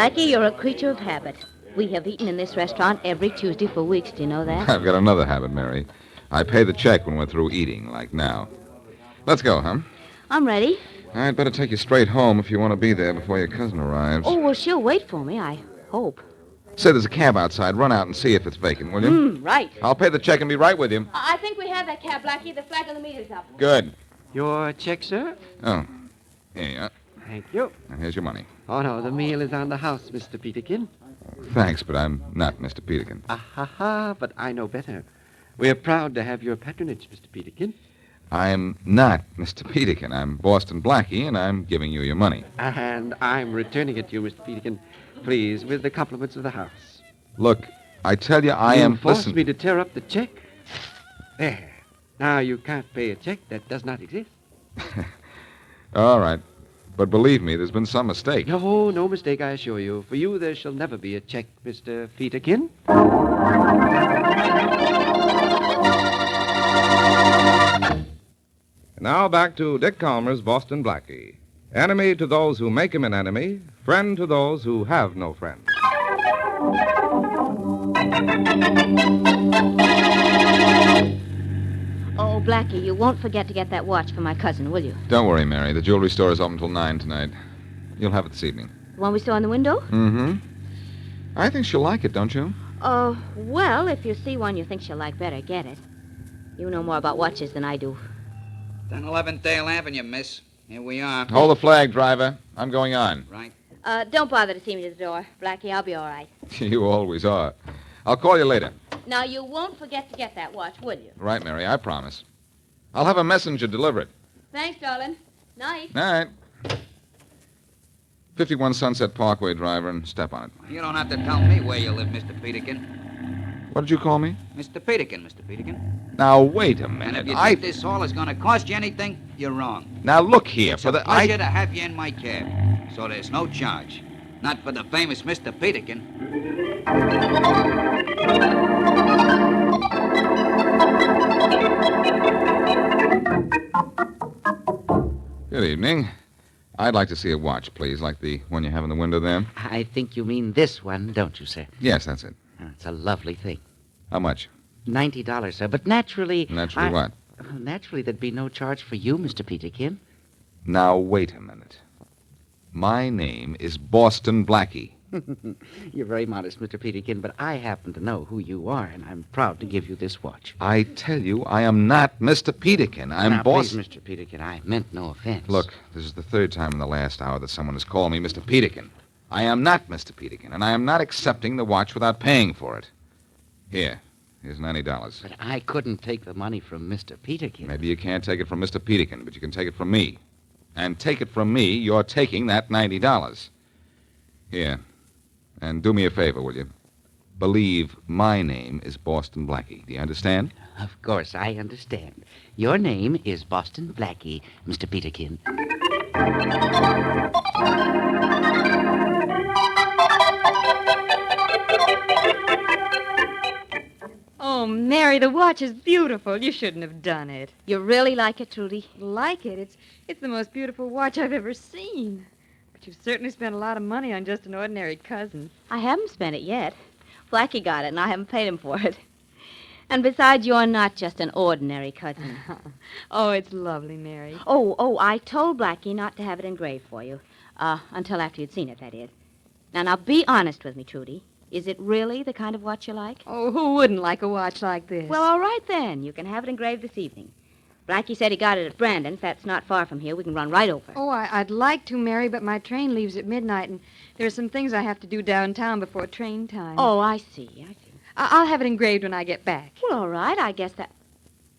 Blackie, you're a creature of habit. We have eaten in this restaurant every Tuesday for weeks. Do you know that? I've got another habit, Mary. I pay the check when we're through eating, like now. Let's go, huh? I'm ready. I'd better take you straight home if you want to be there before your cousin arrives. Oh, well, she'll wait for me, I hope. Say there's a cab outside. Run out and see if it's vacant, will you? Right. I'll pay the check and be right with you. I think we have that cab, Blackie. The flag on the meter's up. Good. Your check, sir? Oh, here you are. Thank you. Now, here's your money. Oh, no, the meal is on the house, Mr. Peterkin. Thanks, but I'm not Mr. Peterkin. Ah, but I know better. We're proud to have your patronage, Mr. Peterkin. I'm not Mr. Peterkin. I'm Boston Blackie, and I'm giving you your money. And I'm returning it to you, Mr. Peterkin. Please, with the compliments of the house. Look, I tell you, I am... You forced me to tear up the check. There. Now you can't pay a check that does not exist. All right. But believe me, there's been some mistake. No, no mistake, I assure you. For you, there shall never be a check, Mr. Peterkin. Now back to Dick Calmer's Boston Blackie. Enemy to those who make him an enemy, friend to those who have no friend. Oh, Blackie, you won't forget to get that watch for my cousin, will you? Don't worry, Mary. The jewelry store is open till 9 tonight. You'll have it this evening. The one we saw in the window? Mm-hmm. I think she'll like it, don't you? Well, if you see one you think she'll like better, get it. You know more about watches than I do. 1011 Dale Avenue, miss. Here we are. Hold the flag, driver. I'm going on. Right. Don't bother to see me to the door. Blackie, I'll be all right. You always are. I'll call you later. Now, you won't forget to get that watch, will you? Right, Mary, I promise. I'll have a messenger deliver it. Thanks, darling. Night. Night. 51 Sunset Parkway, driver, and step on it. You don't have to tell me where you live, Mr. Peterkin. What did you call me? Mr. Peterkin, Mr. Peterkin. Now, wait a And minute. if you think this hall is going to cost you anything, you're wrong. Now, look here. It's a pleasure to have you in my cab. So there's no charge. Not for the famous Mr. Peterkin. Good evening. I'd like to see a watch, please, like the one you have in the window there. I think you mean this one, don't you, sir? Yes, that's it. It's a lovely thing. How much? $90, sir. But naturally... Naturally what? Naturally, there'd be no charge for you, Mr. Peterkin. Now, wait a minute. My name is Boston Blackie. You're very modest, Mr. Peterkin, but I happen to know who you are, and I'm proud to give you this watch. I tell you, I am not Mr. Peterkin. I'm now, Boston... please, Mr. Peterkin, I meant no offense. Look, this is the third time in the last hour that someone has called me Mr. Peterkin. I am not Mr. Peterkin, and I am not accepting the watch without paying for it. Here's $90. But I couldn't take the money from Mr. Peterkin. Maybe you can't take it from Mr. Peterkin, but you can take it from me. And take it from me, you're taking that $90. Here. And do me a favor, will you? Believe my name is Boston Blackie. Do you understand? Of course, I understand. Your name is Boston Blackie, Mr. Peterkin. Oh, Mary, the watch is beautiful. You shouldn't have done it. You really like it, Trudy? Like it? It's the most beautiful watch I've ever seen. But you've certainly spent a lot of money on just an ordinary cousin. I haven't spent it yet. Blackie got it, and I haven't paid him for it. And besides, you're not just an ordinary cousin. Oh, it's lovely, Mary. Oh, I told Blackie not to have it engraved for you. Until after you'd seen it, that is. Now, be honest with me, Trudy. Is it really the kind of watch you like? Oh, who wouldn't like a watch like this? Well, all right, then. You can have it engraved this evening. Blackie said he got it at Brandon's. That's not far from here. We can run right over. Oh, I'd like to, Mary, but my train leaves at midnight, and there's some things I have to do downtown before train time. Oh, I see. I'll have it engraved when I get back. Well, all right. I guess that...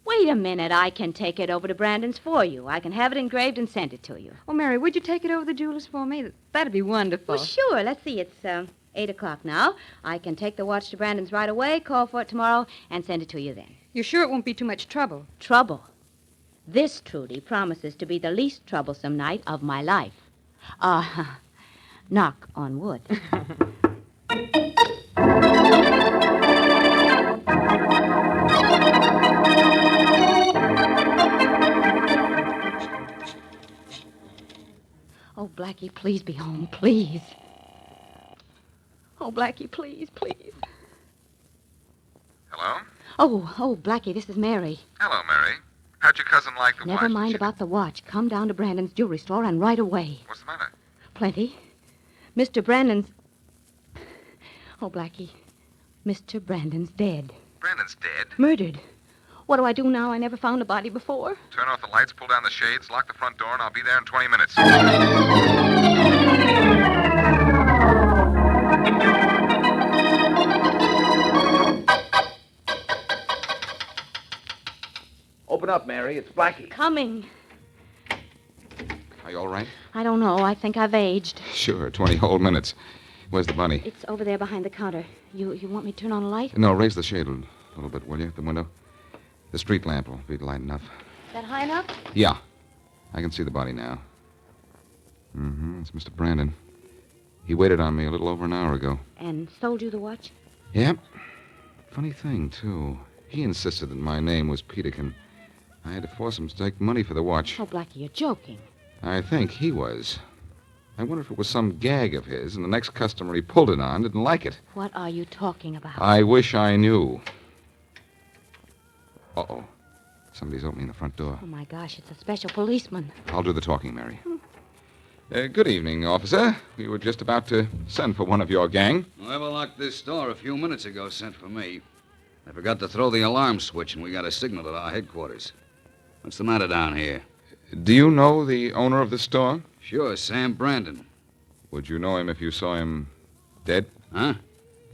Wait a minute. I can take it over to Brandon's for you. I can have it engraved and send it to you. Oh, Mary, would you take it over to the jeweler's for me? That'd be wonderful. Well, sure. Let's see. It's 8 o'clock now. I can take the watch to Brandon's right away, call for it tomorrow, and send it to you then. You're sure it won't be too much trouble? Trouble? This, Trudy, promises to be the least troublesome night of my life. Knock on wood. Oh, Blackie, please be home, please. Oh, Blackie, please, please. Hello? Oh, Blackie, this is Mary. Hello, Mary. How'd your cousin like the Never watch? mind about the watch. Come down to Brandon's jewelry store and right away. What's the matter? Plenty. Mr. Brandon's... Oh, Blackie, Mr. Brandon's dead. Brandon's dead. Murdered. What do I do now? I never found a body before. Turn off the lights, pull down the shades, lock the front door, and I'll be there in 20 minutes. Open up, Mary. It's Blackie. Coming. Are you all right? I don't know. I think I've aged. Sure, 20 whole minutes. Where's the bunny? It's over there behind the counter. You want me to turn on a light? No, raise the shade a little bit, will you, at the window? The street lamp will be light enough. Is that high enough? Yeah. I can see the body now. It's Mr. Brandon. He waited on me a little over an hour ago. And sold you the watch? Yep. Funny thing, too. He insisted that my name was Peterkin. I had to force him to take money for the watch. Oh, Blackie, you're joking. I think he was. I wonder if it was some gag of his, and the next customer he pulled it on didn't like it. What are you talking about? I wish I knew. Uh-oh. Somebody's opening the front door. Oh, my gosh, it's a special policeman. I'll do the talking, Mary. Good evening, officer. We were just about to send for one of your gang. Whoever locked this store a few minutes ago sent for me. I forgot to throw the alarm switch, and we got a signal at our headquarters. What's the matter down here? Do you know the owner of the store? Sure, Sam Brandon. Would you know him if you saw him dead? Huh?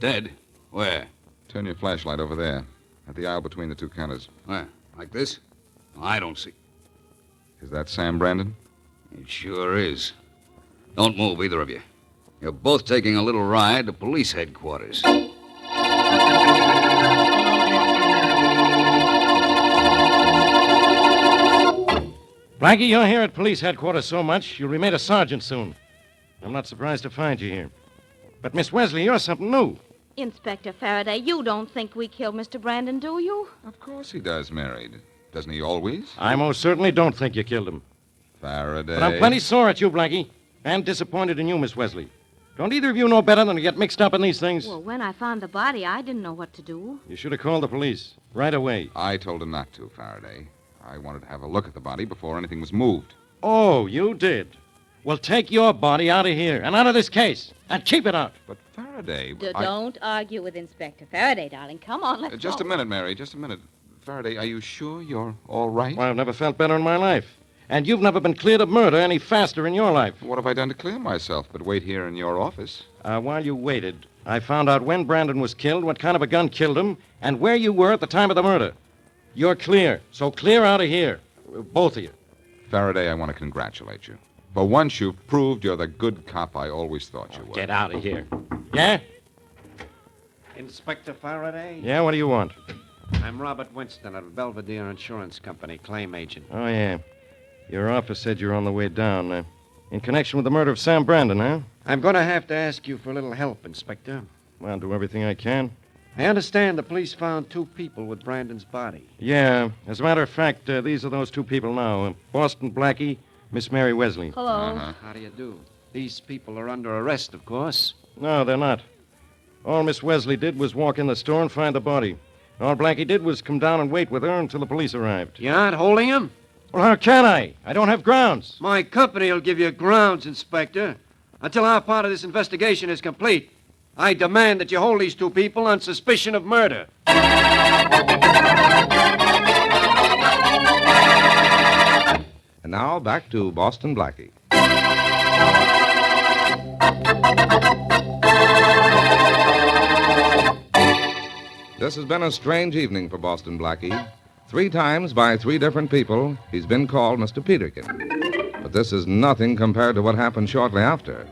Dead? Where? Turn your flashlight over there, at the aisle between the two counters. Where? Like this? I don't see. Is that Sam Brandon? It sure is. Don't move, either of you. You're both taking a little ride to police headquarters. Blackie, you're here at police headquarters so much, you'll be made a sergeant soon. I'm not surprised to find you here. But, Miss Wesley, you're something new. Inspector Farraday, you don't think we killed Mr. Brandon, do you? Of course he does, Mary. Doesn't he always? I most certainly don't think you killed him. Faraday. But I'm plenty sore at you, Blackie, and disappointed in you, Miss Wesley. Don't either of you know better than to get mixed up in these things? Well, when I found the body, I didn't know what to do. You should have called the police right away. I told him not to, Faraday. I wanted to have a look at the body before anything was moved. Oh, you did? Well, take your body out of here and out of this case, and keep it out. But Faraday... Don't argue with Inspector Farraday, darling. Come on, let's Just go. a minute, Mary, just a minute. Faraday, are you sure you're all right? Well, I've never felt better in my life. And you've never been cleared of murder any faster in your life. What have I done to clear myself but wait here in your office? While you waited, I found out when Brandon was killed, what kind of a gun killed him, and where you were at the time of the murder. You're clear, so clear out of here. Both of you. Faraday, I want to congratulate you. For once, you've proved you're the good cop I always thought you were. Get out of here. Yeah? Inspector Faraday? Yeah, what do you want? I'm Robert Winston of Belvedere Insurance Company, claim agent. Oh, yeah. Your office said you're on the way down. In connection with the murder of Sam Brandon, huh? I'm going to have to ask you for a little help, Inspector. Well, I'll do everything I can. I understand the police found 2 people with Brandon's body. Yeah. As a matter of fact, these are those 2 people now. Boston Blackie, Miss Mary Wesley. Hello. How do you do? These people are under arrest, of course. No, they're not. All Miss Wesley did was walk in the store and find the body. All Blackie did was come down and wait with her until the police arrived. You're not holding him? Well, how can I? I don't have grounds. My company will give you grounds, Inspector. Until our part of this investigation is complete, I demand that you hold these 2 people on suspicion of murder. And now, back to Boston Blackie. This has been a strange evening for Boston Blackie. 3 times by 3 different people, he's been called Mr. Peterkin. But this is nothing compared to what happened shortly after.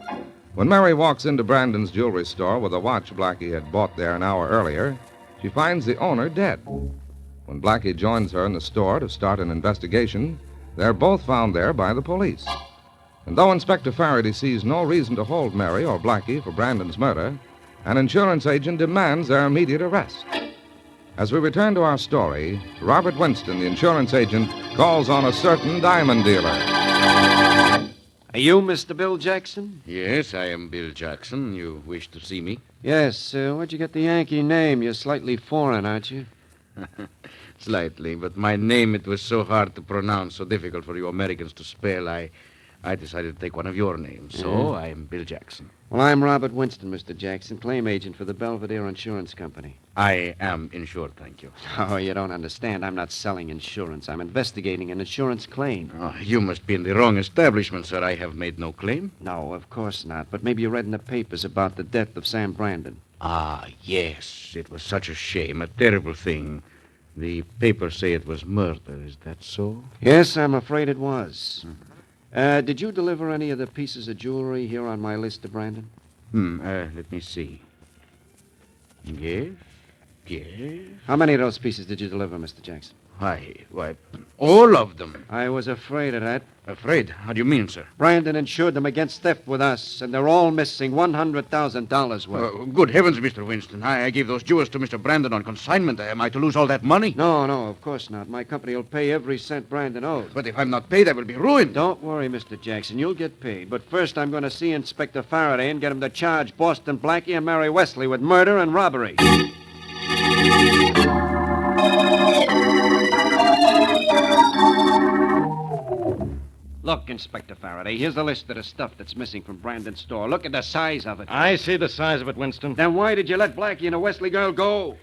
When Mary walks into Brandon's jewelry store with a watch Blackie had bought there an hour earlier, she finds the owner dead. When Blackie joins her in the store to start an investigation, they're both found there by the police. And though Inspector Farraday sees no reason to hold Mary or Blackie for Brandon's murder, an insurance agent demands their immediate arrest. As we return to our story, Robert Winston, the insurance agent, calls on a certain diamond dealer. Are you Mr. Bill Jackson? Yes, I am Bill Jackson. You wish to see me? Yes. Where'd you get the Yankee name? You're slightly foreign, aren't you? Slightly, but my name, it was so hard to pronounce, so difficult for you Americans to spell, I decided to take one of your names. So I am Bill Jackson. Well, I'm Robert Winston, Mr. Jackson, claim agent for the Belvedere Insurance Company. I am insured, thank you. Oh, you don't understand. I'm not selling insurance. I'm investigating an insurance claim. Oh, you must be in the wrong establishment, sir. I have made no claim. No, of course not. But maybe you read in the papers about the death of Sam Brandon. Ah, yes. It was such a shame, a terrible thing. The papers say it was murder. Is that so? Yes, I'm afraid it was. Did you deliver any of the pieces of jewelry here on my list to Brandon? Let me see. Yes. How many of those pieces did you deliver, Mr. Jackson? Why, all of them. I was afraid of that. Afraid? How do you mean, sir? Brandon insured them against theft with us, and they're all missing $100,000 worth. Good heavens, Mr. Winston. I gave those jewels to Mr. Brandon on consignment. Am I to lose all that money? No, of course not. My company will pay every cent Brandon owes. But if I'm not paid, I will be ruined. Don't worry, Mr. Jackson. You'll get paid. But first, I'm going to see Inspector Farraday and get him to charge Boston Blackie and Mary Wesley with murder and robbery. Look, Inspector Farraday, here's the list of the stuff that's missing from Brandon's store. Look at the size of it. I see the size of it, Winston. Then why did you let Blackie and the Wesley girl go?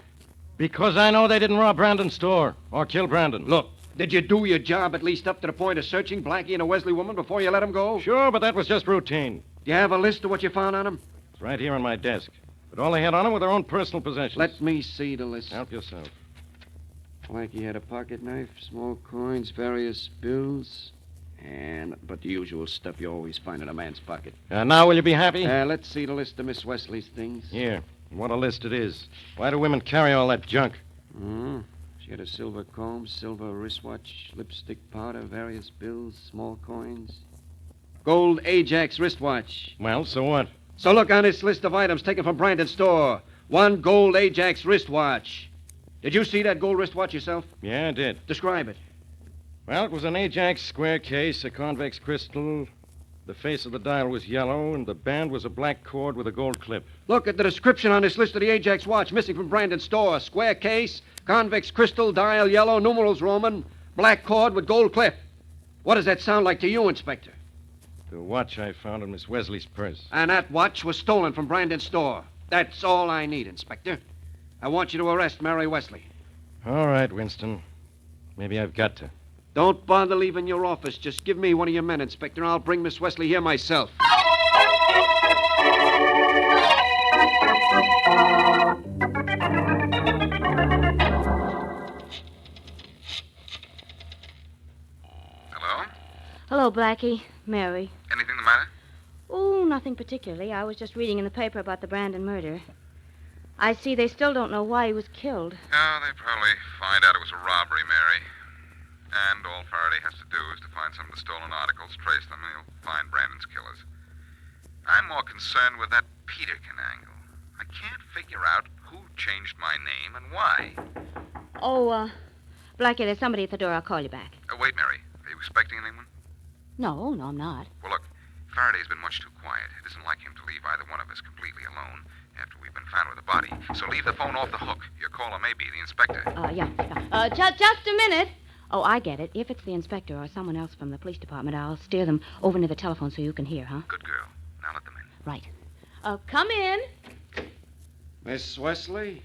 Because I know they didn't rob Brandon's store or kill Brandon. Look, did you do your job at least up to the point of searching Blackie and a Wesley woman before you let them go? Sure, but that was just routine. Do you have a list of what you found on them? It's right here on my desk. But all they had on them were their own personal possessions. Let me see the list. Help yourself. Blackie had a pocket knife, small coins, various bills, but the usual stuff you always find in a man's pocket. Now will you be happy? Let's see the list of Miss Wesley's things. Here. What a list it is. Why do women carry all that junk? She had a silver comb, silver wristwatch, lipstick powder, various bills, small coins. Gold Ajax wristwatch. Well, so what? So look on this list of items taken from Brandon's store. One gold Ajax wristwatch. Did you see that gold wristwatch yourself? Yeah, I did. Describe it. Well, it was an Ajax square case, a convex crystal. The face of the dial was yellow, and the band was a black cord with a gold clip. Look at the description on this list of the Ajax watch missing from Brandon's store. Square case, convex crystal, dial yellow, numerals Roman, black cord with gold clip. What does that sound like to you, Inspector? The watch I found in Miss Wesley's purse. And that watch was stolen from Brandon's store. That's all I need, Inspector. I want you to arrest Mary Wesley. All right, Winston. Maybe I've got to. Don't bother leaving your office. Just give me one of your men, Inspector, and I'll bring Miss Wesley here myself. Hello? Hello, Blackie. Mary. Anything the matter? Oh, nothing particularly. I was just reading in the paper about the Brandon murder. I see they still don't know why he was killed. No, they probably find out it was a robbery, Mary. And all Faraday has to do is to find some of the stolen articles, trace them, and he'll find Brandon's killers. I'm more concerned with that Peterkin angle. I can't figure out who changed my name and why. Oh, Blackie, there's somebody at the door. I'll call you back. Wait, Mary. Are you expecting anyone? No, I'm not. Well, look, Faraday's been much too quiet. It isn't like him to leave either one of us completely alone after we've been found with a body. So leave the phone off the hook. Your caller may be the inspector. Yeah. Just a minute. Oh, I get it. If it's the inspector or someone else from the police department, I'll steer them over near the telephone so you can hear, huh? Good girl. Now let them in. Right. Come in. Miss Wesley?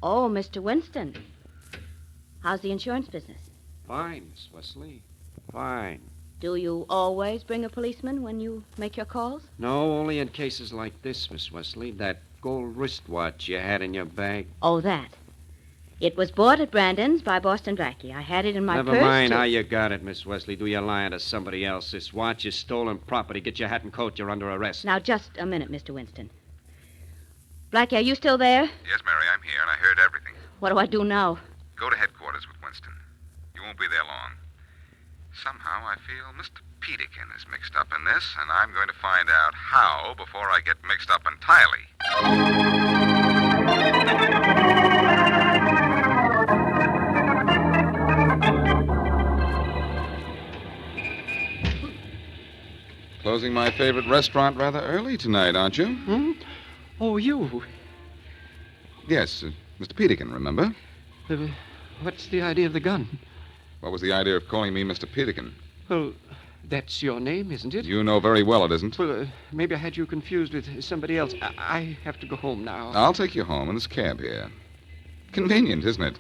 Oh, Mr. Winston. How's the insurance business? Fine, Miss Wesley. Fine. Do you always bring a policeman when you make your calls? No, only in cases like this, Miss Wesley. That gold wristwatch you had in your bag. Oh, that. It was bought at Brandon's by Boston Blackie. I had it in my purse. Never mind how you got it, Miss Wesley. Do you lying to somebody else? This watch is stolen property. Get your hat and coat. You're under arrest. Now, just a minute, Mr. Winston. Blackie, are you still there? Yes, Mary, I'm here, and I heard everything. What do I do now? Go to headquarters with Winston. You won't be there long. Somehow I feel Mr. Peterkin is mixed up in this, and I'm going to find out how before I get mixed up entirely. Closing my favorite restaurant rather early tonight, aren't you? Hmm? Oh, you. Yes, Mr. Peterkin, remember? What's the idea of the gun? What was the idea of calling me Mr. Peterkin? Well, that's your name, isn't it? You know very well it isn't. Well, maybe I had you confused with somebody else. I have to go home now. I'll take you home in this cab here. Convenient, isn't it?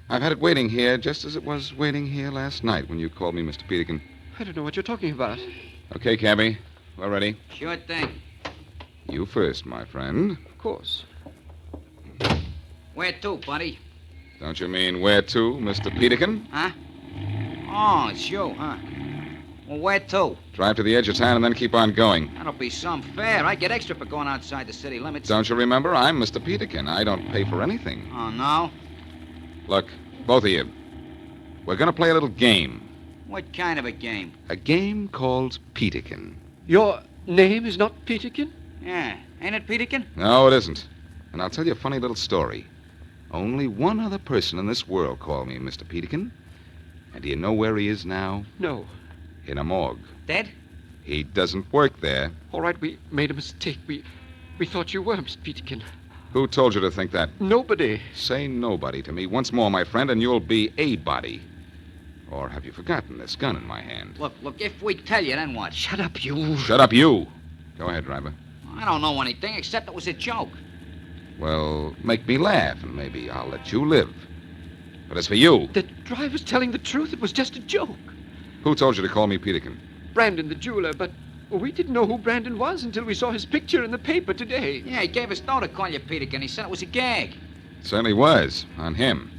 I've had it waiting here just as it was waiting here last night when you called me Mr. Peterkin. I don't know what you're talking about. Okay, cabby. We're ready. Sure thing. You first, my friend. Of course. Where to, buddy? Don't you mean where to, Mr. Peterkin? Huh? Oh, it's you, huh? Well, where to? Drive to the edge of town and then keep on going. That'll be some fare. I get extra for going outside the city limits. Don't you remember? I'm Mr. Peterkin. I don't pay for anything. Oh, no? Look, both of you. We're going to play a little game. What kind of a game? A game called Peterkin. Your name is not Peterkin? Yeah. Ain't it, Peterkin? No, it isn't. And I'll tell you a funny little story. Only one other person in this world called me Mr. Peterkin. And do you know where he is now? No. In a morgue. Dead? He doesn't work there. All right, we made a mistake. We thought you were Mr. Peterkin. Who told you to think that? Nobody. Say nobody to me once more, my friend, and you'll be a body. Or have you forgotten this gun in my hand? Look, if we tell you, then what? Shut up, you. Shut up, you. Go ahead, driver. I don't know anything except it was a joke. Well, make me laugh, and maybe I'll let you live. But as for you, The driver's telling the truth. It was just a joke. who told you to call me Peterkin? Brandon, the jeweler, but we didn't know who Brandon was until we saw his picture in the paper today. Yeah, he gave us dough to call you Peterkin. He said it was a gag. Certainly was, on him.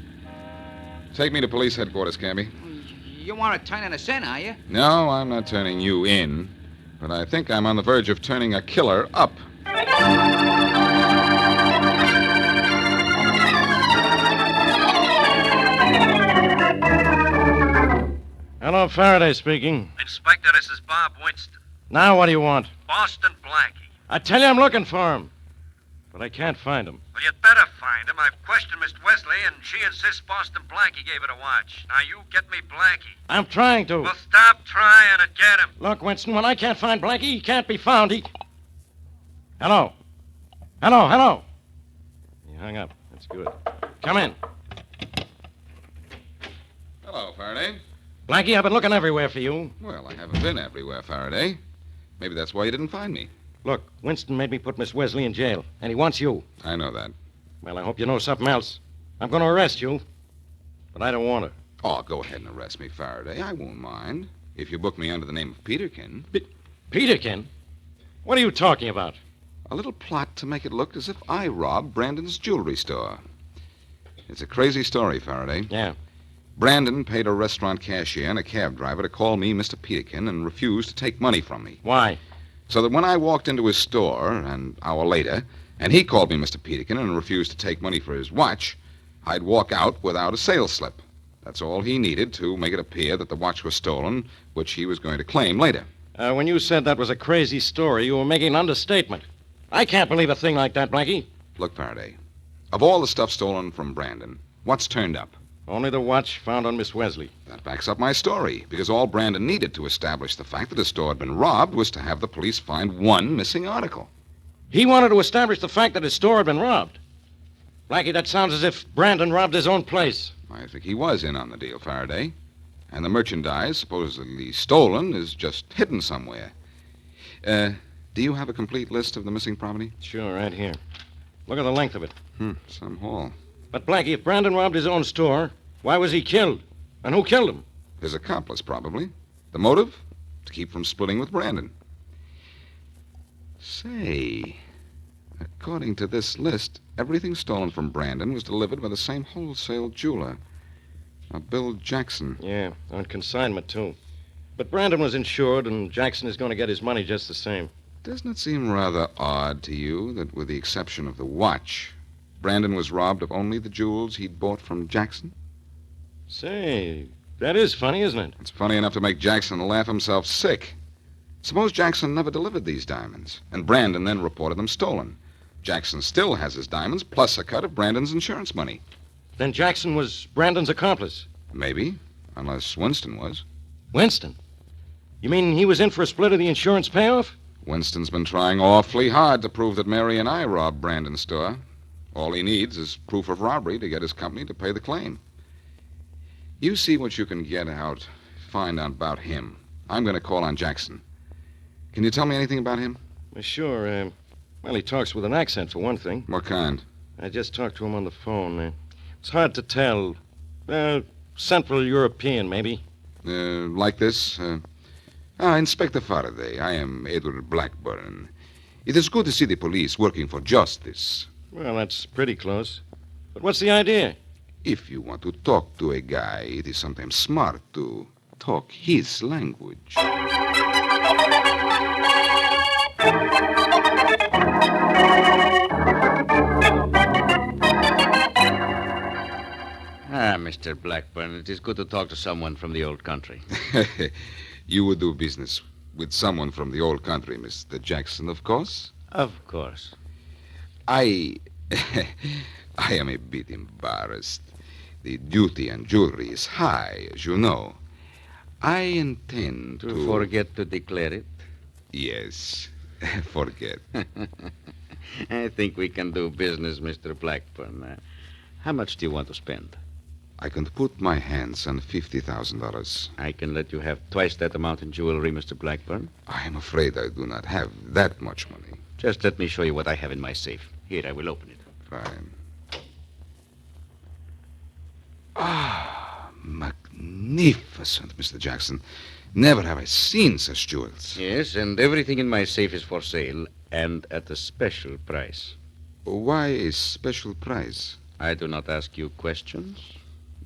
Take me to police headquarters, cabby. You want to turn us in, are you? No, I'm not turning you in, but I think I'm on the verge of turning a killer up. Hello, Faraday speaking. Inspector, this is Bob Winston. Now what do you want? Boston Blackie. I tell you I'm looking for him. But I can't find him. Well, you'd better find him. I've questioned Miss Wesley, and she insists Boston Blackie gave it a watch. Now, you get me Blackie. I'm trying to. Well, stop trying and get him. Look, Winston, when I can't find Blackie, he can't be found. Hello? Hello? He hung up. That's good. Come in. Hello, Faraday. Blackie, I've been looking everywhere for you. Well, I haven't been everywhere, Faraday. Maybe that's why you didn't find me. Look, Winston made me put Miss Wesley in jail, and he wants you. I know that. Well, I hope you know something else. I'm going to arrest you, but I don't want to. Oh, go ahead and arrest me, Faraday. I won't mind. If you book me under the name of Peterkin. Peterkin? What are you talking about? A little plot to make it look as if I robbed Brandon's jewelry store. It's a crazy story, Faraday. Yeah. Brandon paid a restaurant cashier and a cab driver to call me Mr. Peterkin and refused to take money from me. Why? So that when I walked into his store an hour later, and he called me Mr. Peterkin and refused to take money for his watch, I'd walk out without a sales slip. That's all he needed to make it appear that the watch was stolen, which he was going to claim later. When you said that was a crazy story, you were making an understatement. I can't believe a thing like that, Blackie. Look, Faraday, of all the stuff stolen from Brandon, what's turned up? Only the watch found on Miss Wesley. That backs up my story, because all Brandon needed to establish the fact that his store had been robbed was to have the police find one missing article. He wanted to establish the fact that his store had been robbed. Blackie, that sounds as if Brandon robbed his own place. I think he was in on the deal, Faraday. And the merchandise, supposedly stolen, is just hidden somewhere. Do you have a complete list of the missing property? Sure, right here. Look at the length of it. Some haul. But, Blackie, if Brandon robbed his own store, why was he killed? And who killed him? His accomplice, probably. The motive? To keep from splitting with Brandon. Say, according to this list, everything stolen from Brandon was delivered by the same wholesale jeweler, a Bill Jackson. Yeah, on consignment, too. But Brandon was insured, and Jackson is going to get his money just the same. Doesn't it seem rather odd to you that, with the exception of the watch, Brandon was robbed of only the jewels he'd bought from Jackson? Say, that is funny, isn't it? It's funny enough to make Jackson laugh himself sick. Suppose Jackson never delivered these diamonds, and Brandon then reported them stolen. Jackson still has his diamonds, plus a cut of Brandon's insurance money. Then Jackson was Brandon's accomplice. Maybe, unless Winston was. Winston? You mean he was in for a split of the insurance payoff? Winston's been trying awfully hard to prove that Mary and I robbed Brandon's store. All he needs is proof of robbery to get his company to pay the claim. You see what you can find out about him. I'm going to call on Jackson. Can you tell me anything about him? Well, sure. Well, he talks with an accent, for one thing. What kind? I just talked to him on the phone. It's hard to tell. Central European, maybe. Like this? Inspector Faraday, I am Edward Blackburn. It is good to see the police working for justice. Well, that's pretty close. But what's the idea? If you want to talk to a guy, it is sometimes smart to talk his language. Mr. Blackburn, it is good to talk to someone from the old country. You would do business with someone from the old country, Mr. Jackson, of course? Of course. I am a bit embarrassed. The duty on jewelry is high, as you know. I intend to... Forget to declare it? Yes, forget. I think we can do business, Mr. Blackburn. How much do you want to spend? I can put my hands on $50,000. I can let you have twice that amount in jewelry, Mr. Blackburn. I am afraid I do not have that much money. Just let me show you what I have in my safe. Here, I will open it. Fine. Ah, magnificent, Mr. Jackson. Never have I seen such jewels. Yes, and everything in my safe is for sale, and at a special price. Why a special price? I do not ask you questions.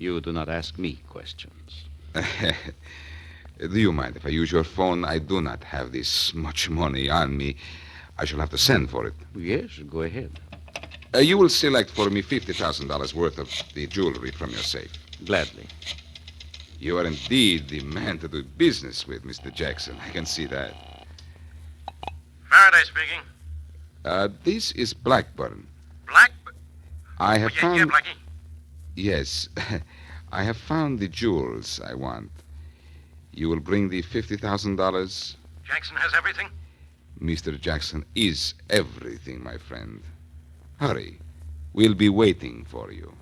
You do not ask me questions. Do you mind if I use your phone? I do not have this much money on me. I shall have to send for it. Yes, go ahead. You will select for me $50,000 worth of the jewelry from your safe. Gladly. You are indeed the man to do business with, Mr. Jackson. I can see that. Faraday speaking. This is Blackburn. Blackburn? I have found... Yeah, Blackie. Yes. I have found the jewels I want. You will bring the $50,000? Jackson has everything? Mr. Jackson is everything, my friend. Hurry. We'll be waiting for you.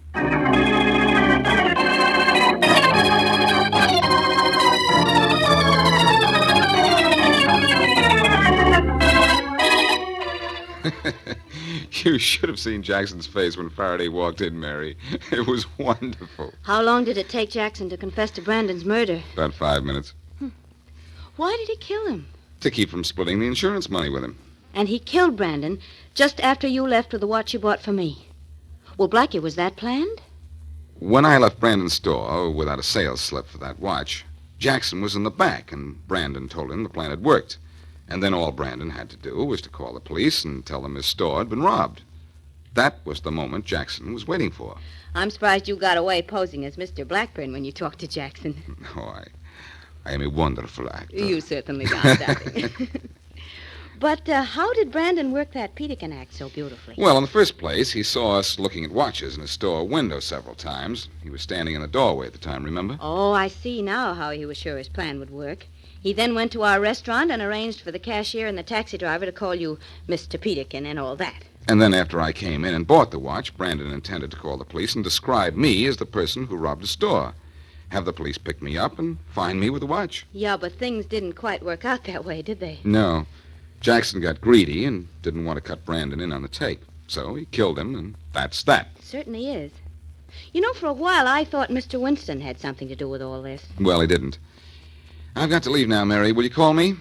You should have seen Jackson's face when Faraday walked in, Mary. It was wonderful. How long did it take Jackson to confess to Brandon's murder? About 5 minutes. Why did he kill him? To keep from splitting the insurance money with him. And he killed Brandon just after you left with the watch you bought for me. Well, Blackie, was that planned? When I left Brandon's store without a sales slip for that watch, Jackson was in the back, and Brandon told him the plan had worked. And then all Brandon had to do was to call the police and tell them his store had been robbed. That was the moment Jackson was waiting for. I'm surprised you got away posing as Mr. Blackburn when you talked to Jackson. Oh, I am a wonderful actor. You certainly are, darling. But how did Brandon work that Peterkin act so beautifully? Well, in the first place, he saw us looking at watches in his store window several times. He was standing in the doorway at the time, remember? Oh, I see now how he was sure his plan would work. He then went to our restaurant and arranged for the cashier and the taxi driver to call you Mr. Peterkin and all that. And then after I came in and bought the watch, Brandon intended to call the police and describe me as the person who robbed the store. Have the police pick me up and find me with the watch. Yeah, but things didn't quite work out that way, did they? No. Jackson got greedy and didn't want to cut Brandon in on the tape. So he killed him, and that's that. It certainly is. You know, for a while I thought Mr. Winston had something to do with all this. Well, he didn't. I've got to leave now, Mary. Will you call me?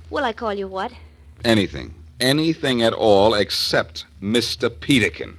Will I call you what? Anything. Anything at all except Mr. Peterkin.